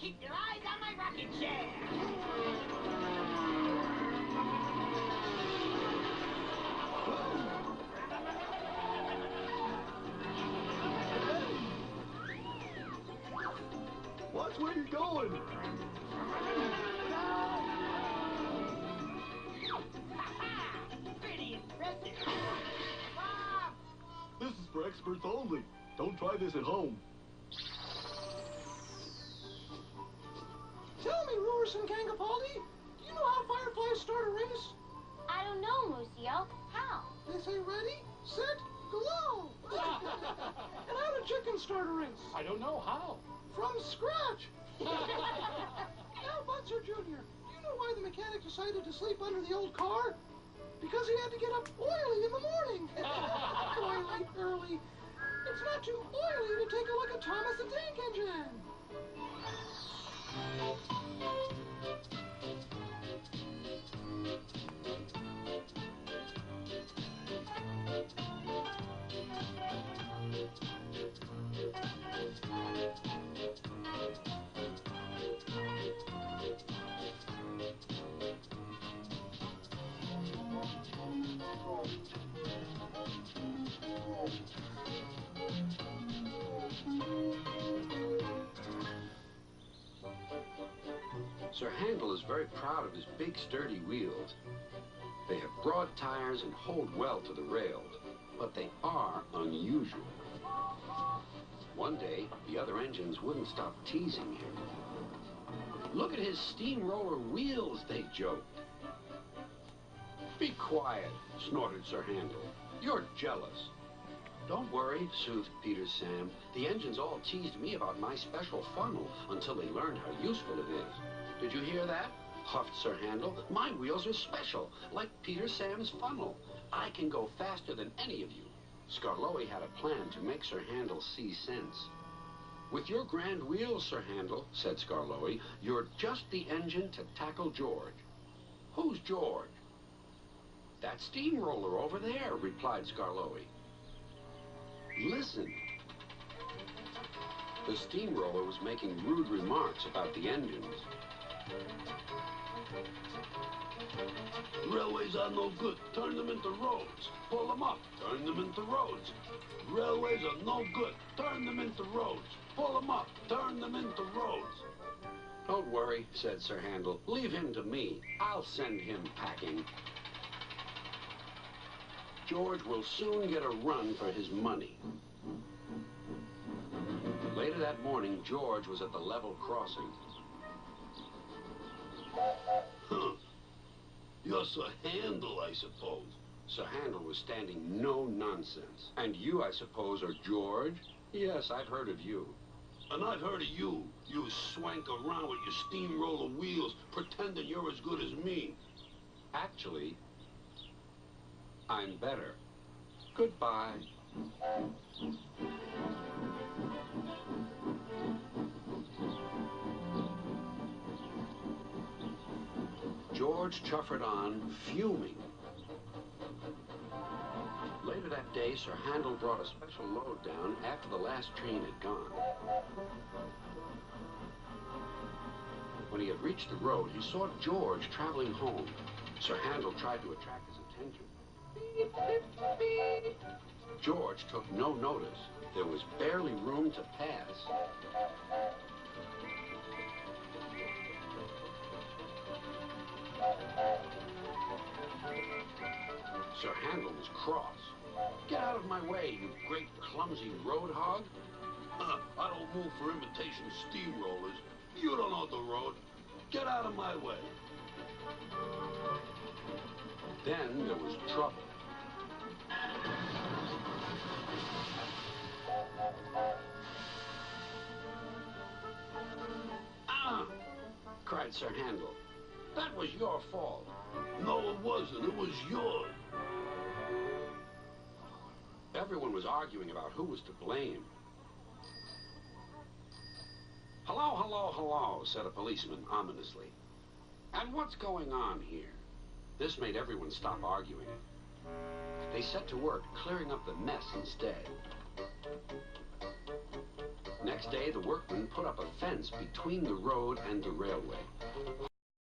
keep your eyes on my rocking chair. Watch where you're going. Pretty impressive. This is for experts only. Don't try this at home. Tell me, Roars and Gangapaldi, do you know how fireflies start a race? I don't know, Musio. How? They say ready, set, glow. And how do chickens start a race? I don't know how. From scratch. Now, Bunser Jr., do you know why the mechanic decided to sleep under the old car? Because he had to get up oily in the morning. Twilight early. It's not too oily to take a look at Thomas the Tank Engine. Sir Handel is very proud of his big, sturdy wheels. They have broad tires and hold well to the rails, but they are unusual. One day, the other engines wouldn't stop teasing him. Look at his steamroller wheels, they joked. Be quiet, snorted Sir Handel. You're jealous. Don't worry, soothed Peter Sam. The engines all teased me about my special funnel until they learned how useful it is. Did you hear that? Huffed Sir Handel. My wheels are special, like Peter Sam's funnel. I can go faster than any of you. Skarloey had a plan to make Sir Handel see sense. With your grand wheels, Sir Handel, said Skarloey, you're just the engine to tackle George. Who's George? That steamroller over there, replied Skarloey. Listen. The steamroller was making rude remarks about the engines. Railways are no good. Turn them into roads. Pull them up. Turn them into roads. Railways are no good. Turn them into roads. Pull them up. Turn them into roads. Don't worry, said Sir Handel. Leave him to me. I'll send him packing. George will soon get a run for his money. Later that morning, George was at the level crossing. Huh. You're Sir Handel, I suppose. Sir Handel was standing no nonsense. And you, I suppose, are George? Yes, I've heard of you. And I've heard of you. You swank around with your steamroller wheels, pretending you're as good as me. Actually, I'm better. Goodbye. George chuffered on, fuming. Later that day, Sir Handel brought a special load down after the last train had gone. When he had reached the road, he saw George traveling home. Sir Handel tried to attract his attention. Beep, beep, beep. George took no notice. There was barely room to pass. Sir Handel was cross. Get out of my way, you great clumsy road hog. I don't move for imitation steamrollers. You don't know the road. Get out of my way. Then there was trouble. Ah! Cried Sir Handel. That was your fault. No, it wasn't. It was yours. Everyone was arguing about who was to blame. Hello, hello, hello, said a policeman ominously. And what's going on here? This made everyone stop arguing. They set to work clearing up the mess instead. next day, the workmen put up a fence between the road and the railway.